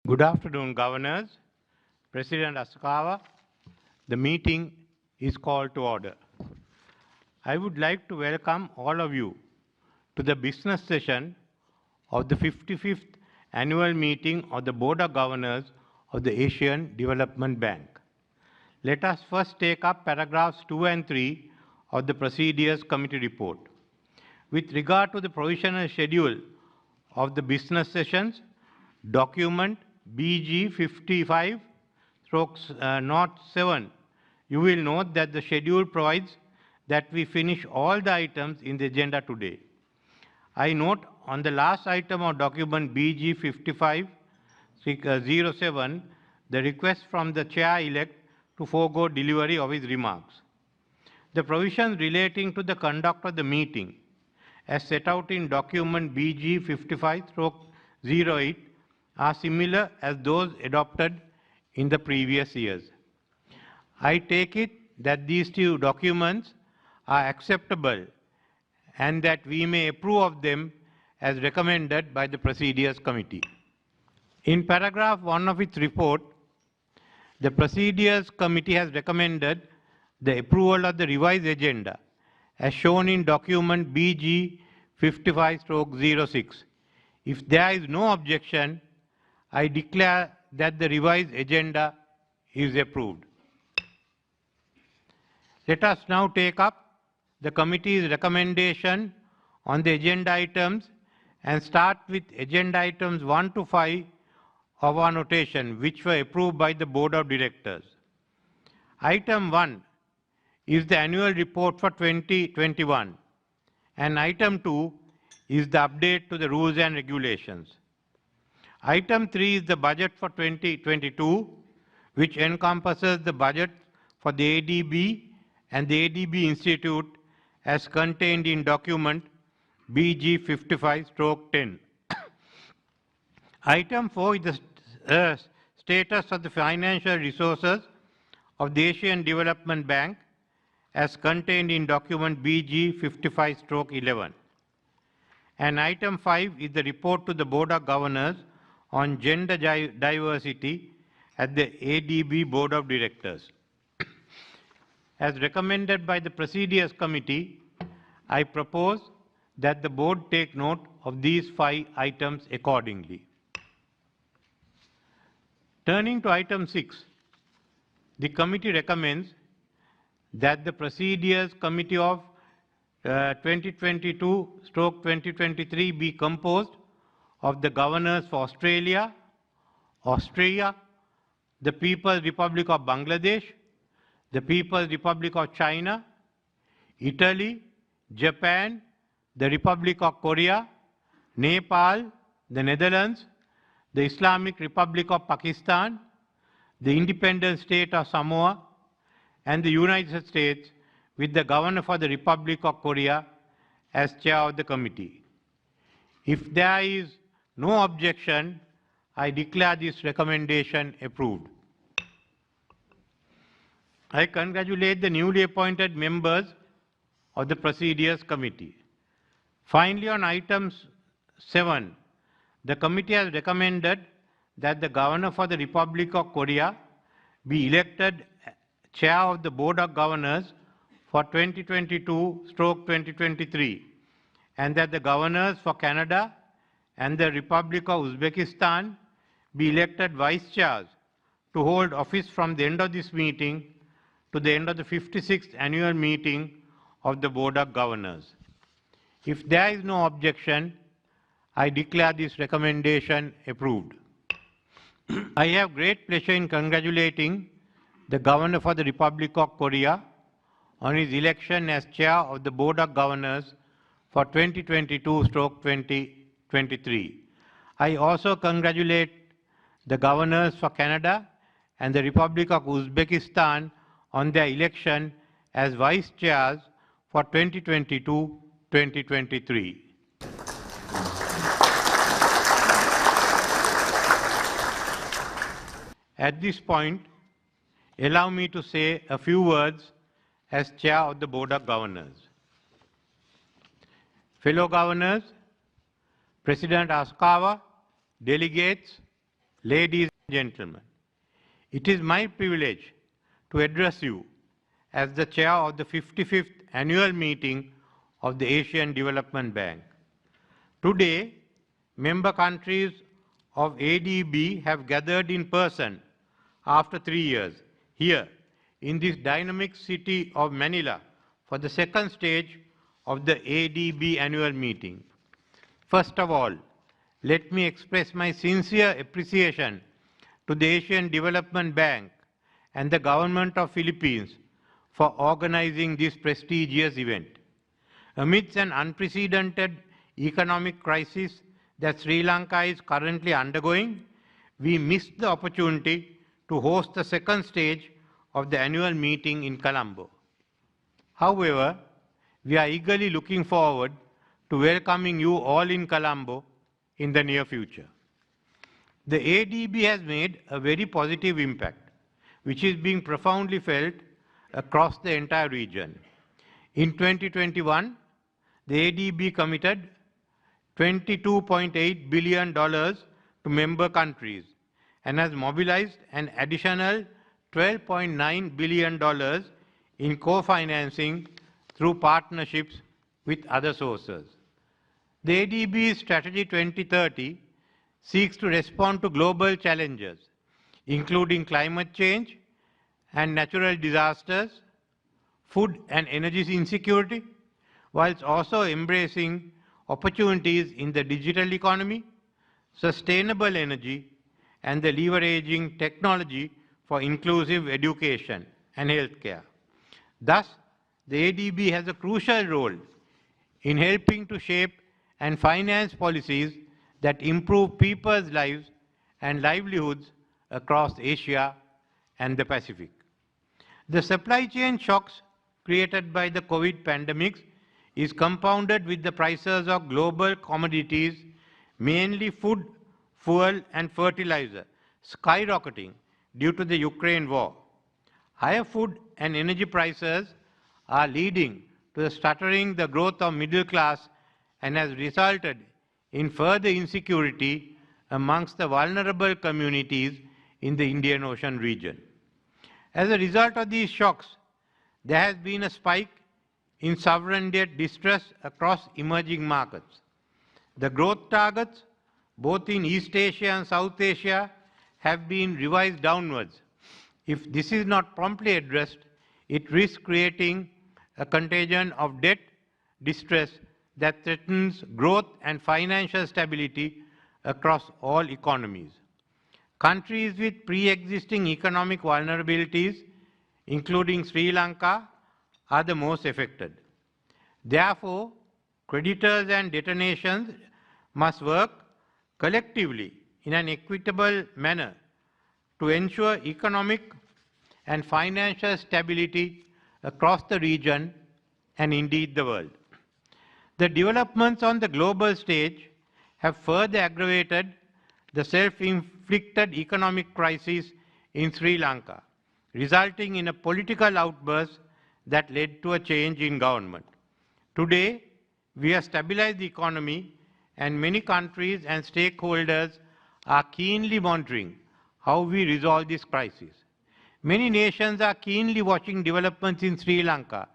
Good afternoon, Governors, President Asakawa. The meeting is called to order. I would like to welcome all of you to the business session of the 55th annual meeting of the Board of Governors of the Asian Development Bank. Let us first take up paragraphs 2 and 3 of the Procedures Committee report. With regard to the provisional schedule of the business sessions, document BG 55/07, you will note that the schedule provides that we finish all the items in the agenda today. I note on the last item of document BG 55/07, the request from the chair-elect to forego delivery of his remarks. The provisions relating to the conduct of the meeting, as set out in document BG 55/08, are similar as those adopted in the previous years. I take it that these two documents are acceptable and that we may approve of them as recommended by the Procedures Committee. In paragraph 1 of its report, the Procedures Committee has recommended the approval of the revised agenda as shown in document BG 55/06. If there is no objection, I declare that the revised agenda is approved. Let us now take up the committee's recommendation on the agenda items and start with agenda items 1 to 5 of our notation, which were approved by the Board of Directors. Item 1 is the annual report for 2021, and item 2 is the update to the rules and regulations. Item 3 is the budget for 2022, which encompasses the budget for the ADB and the ADB Institute as contained in document BG 55/10. Item 4 is the status of the financial resources of the Asian Development Bank as contained in document BG 55/11. And item 5 is the report to the Board of Governors on gender diversity at the ADB Board of Directors. As recommended by the Procedures Committee, I propose that the Board take note of these 5 items accordingly. Turning to item 6, the committee recommends that the Procedures Committee of 2022/2023 be composed of the governors for Australia, Austria, the People's Republic of Bangladesh, the People's Republic of China, Italy, Japan, the Republic of Korea, Nepal, the Netherlands, the Islamic Republic of Pakistan, the independent state of Samoa, and the United States, with the governor for the Republic of Korea as chair of the committee. If there is no objection, I declare this recommendation approved. I congratulate the newly appointed members of the Procedures Committee. Finally, on item 7, the committee has recommended that the governor for the Republic of Korea be elected chair of the Board of Governors for 2022/2023, and that the governors for Canada and the Republic of Uzbekistan be elected vice chairs to hold office from the end of this meeting to the end of the 56th annual meeting of the Board of Governors. If there is no objection, I declare this recommendation approved. I have great pleasure in congratulating the Governor for the Republic of Korea on his election as Chair of the Board of Governors for 2022/2023. I also congratulate the Governors for Canada and the Republic of Uzbekistan on their election as Vice Chairs for 2022/2023. At this point, allow me to say a few words as Chair of the Board of Governors. Fellow Governors, President Asakawa, delegates, ladies and gentlemen, it is my privilege to address you as the chair of the 55th annual meeting of the Asian Development Bank. Today, member countries of ADB have gathered in person after 3 years here in this dynamic city of Manila for the second stage of the ADB annual meeting. First of all, let me express my sincere appreciation to the Asian Development Bank and the government of Philippines for organizing this prestigious event. Amidst an unprecedented economic crisis that Sri Lanka is currently undergoing, we missed the opportunity to host the second stage of the annual meeting in Colombo. However, we are eagerly looking forward to welcoming you all in Colombo in the near future. The ADB has made a very positive impact, which is being profoundly felt across the entire region. In 2021, the ADB committed $22.8 billion to member countries and has mobilized an additional $12.9 billion in co-financing through partnerships with other sources. The ADB's Strategy 2030 seeks to respond to global challenges, including climate change and natural disasters, food and energy insecurity, whilst also embracing opportunities in the digital economy, sustainable energy, and the leveraging technology for inclusive education and healthcare. Thus, the ADB has a crucial role in helping to shape and finance policies that improve people's lives and livelihoods across Asia and the Pacific. The supply chain shocks created by the COVID pandemic is compounded with the prices of global commodities, mainly food, fuel, and fertilizer, skyrocketing due to the Ukraine war. Higher food and energy prices are leading to the stuttering the growth of middle class and has resulted in further insecurity amongst the vulnerable communities in the Indian Ocean region. As a result of these shocks, there has been a spike in sovereign debt distress across emerging markets. The growth targets, both in East Asia and South Asia, have been revised downwards. If this is not promptly addressed, it risks creating a contagion of debt distress that threatens growth and financial stability across all economies. Countries with pre-existing economic vulnerabilities, including Sri Lanka, are the most affected. Therefore, creditors and debtor nations must work collectively in an equitable manner to ensure economic and financial stability across the region and indeed the world. The developments on the global stage have further aggravated the self-inflicted economic crisis in Sri Lanka, resulting in a political outburst that led to a change in government. Today, we have stabilized the economy, and many countries and stakeholders are keenly monitoring how we resolve this crisis. Many nations are keenly watching developments in Sri Lanka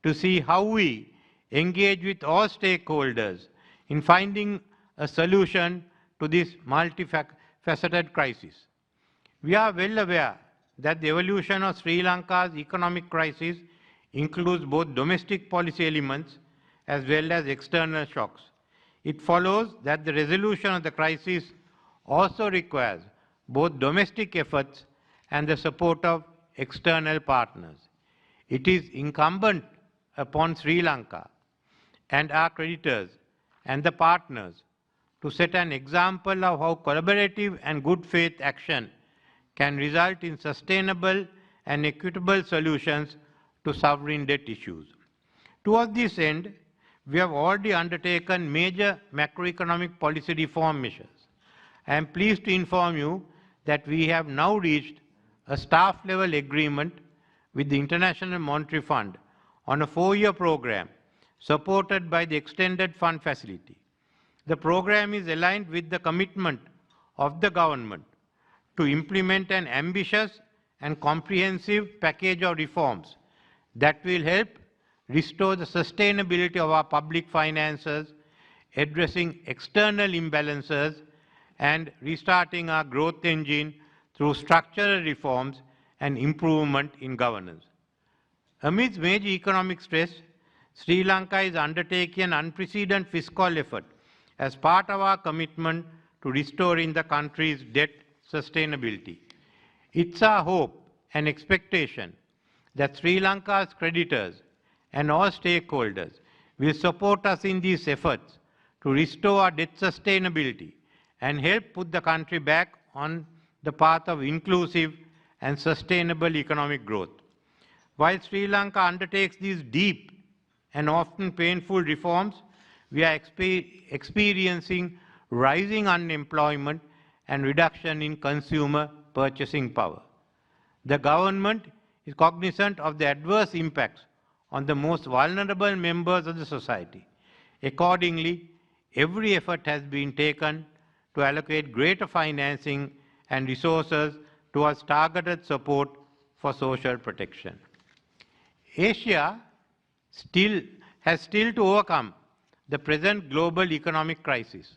to see how we engage with all stakeholders in finding a solution to this multifaceted crisis. We are well aware that the evolution of Sri Lanka's economic crisis includes both domestic policy elements as well as external shocks. It follows that the resolution of the crisis also requires both domestic efforts and the support of external partners. It is incumbent upon Sri Lanka and our creditors and the partners to set an example of how collaborative and good faith action can result in sustainable and equitable solutions to sovereign debt issues. Towards this end, we have already undertaken major macroeconomic policy reform measures. I am pleased to inform you that we have now reached a staff-level agreement with the International Monetary Fund on a 4-year program supported by the Extended Fund Facility. The program is aligned with the commitment of the government to implement an ambitious and comprehensive package of reforms that will help restore the sustainability of our public finances, addressing external imbalances, and restarting our growth engine through structural reforms and improvement in governance. Amidst major economic stress, Sri Lanka is undertaking an unprecedented fiscal effort as part of our commitment to restoring the country's debt sustainability. It's our hope and expectation that Sri Lanka's creditors and all stakeholders will support us in these efforts to restore our debt sustainability and help put the country back on the path of inclusive and sustainable economic growth. While Sri Lanka undertakes these deep and often painful reforms, we are experiencing rising unemployment and reduction in consumer purchasing power. The government is cognizant of the adverse impacts on the most vulnerable members of the society. Accordingly, every effort has been taken to allocate greater financing and resources towards targeted support for social protection. Asia has still to overcome the present global economic crisis.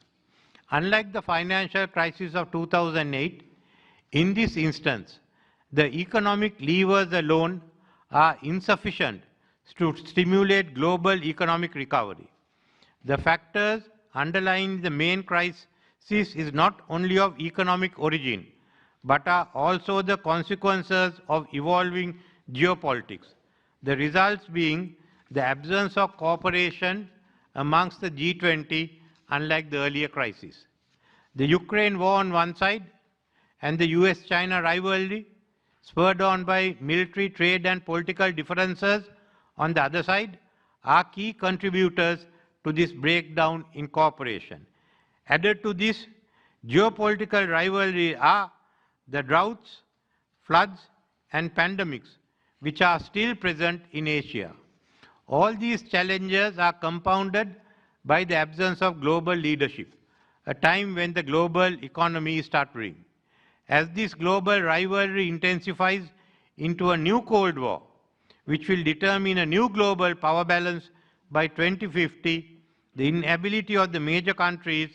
Unlike the financial crisis of 2008, in this instance, the economic levers alone are insufficient to stimulate global economic recovery. The factors underlying the main crisis is not only of economic origin, but are also the consequences of evolving geopolitics. The results being the absence of cooperation amongst the G20, unlike the earlier crisis. The Ukraine war on one side and the US-China rivalry, spurred on by military, trade and political differences on the other side, are key contributors to this breakdown in cooperation. Added to this geopolitical rivalry are the droughts, floods and pandemics which are still present in Asia. All these challenges are compounded by the absence of global leadership, a time when the global economy is stuttering. As this global rivalry intensifies into a new Cold War, which will determine a new global power balance by 2050, the inability of the major countries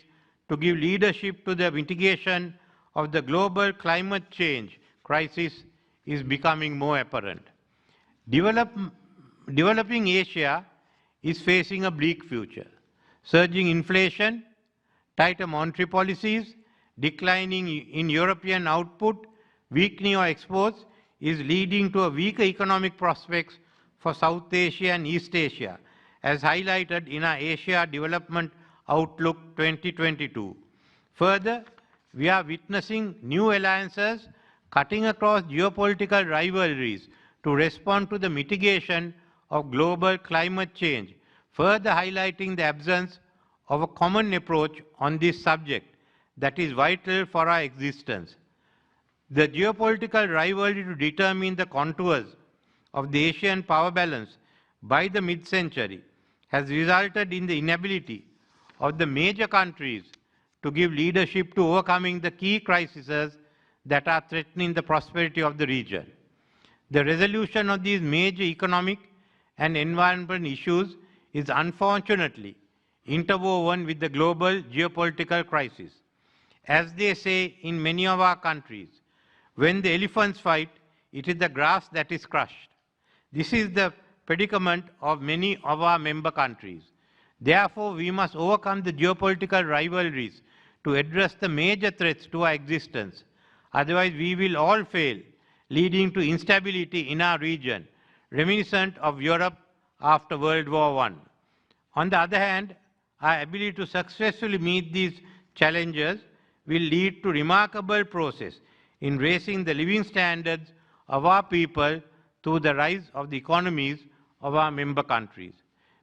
to give leadership to the mitigation of the global climate change crisis is becoming more apparent. Developing Asia is facing a bleak future. Surging inflation, tighter monetary policies, declining in European output, weakening of exports is leading to a weaker economic prospects for South Asia and East Asia, as highlighted in our Asia Development Outlook 2022. Further, we are witnessing new alliances cutting across geopolitical rivalries to respond to the mitigation of global climate change, further highlighting the absence of a common approach on this subject that is vital for our existence. The geopolitical rivalry to determine the contours of the Asian power balance by the mid-century has resulted in the inability of the major countries to give leadership to overcoming the key crises that are threatening the prosperity of the region. The resolution of these major economic and environmental issues is unfortunately interwoven with the global geopolitical crisis. As they say in many of our countries, when the elephants fight, it is the grass that is crushed. This is the predicament of many of our member countries. Therefore, we must overcome the geopolitical rivalries to address the major threats to our existence. Otherwise, we will all fail, leading to instability in our region, reminiscent of Europe after World War I. On the other hand, our ability to successfully meet these challenges will lead to remarkable progress in raising the living standards of our people through the rise of the economies of our member countries.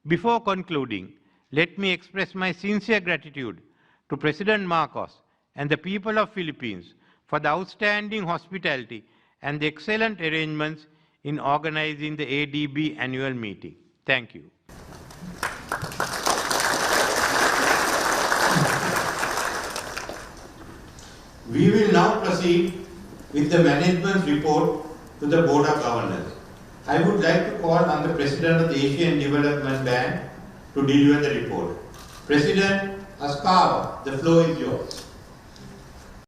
Before concluding, let me express my sincere gratitude to President Marcos and the people of Philippines for the outstanding hospitality and the excellent arrangements in organizing the ADB annual meeting. Thank you. We will now proceed with the management's report to the Board of Governors. I would like to call on the President of the Asian Development Bank to deliver the report. President Askawa, the floor is yours.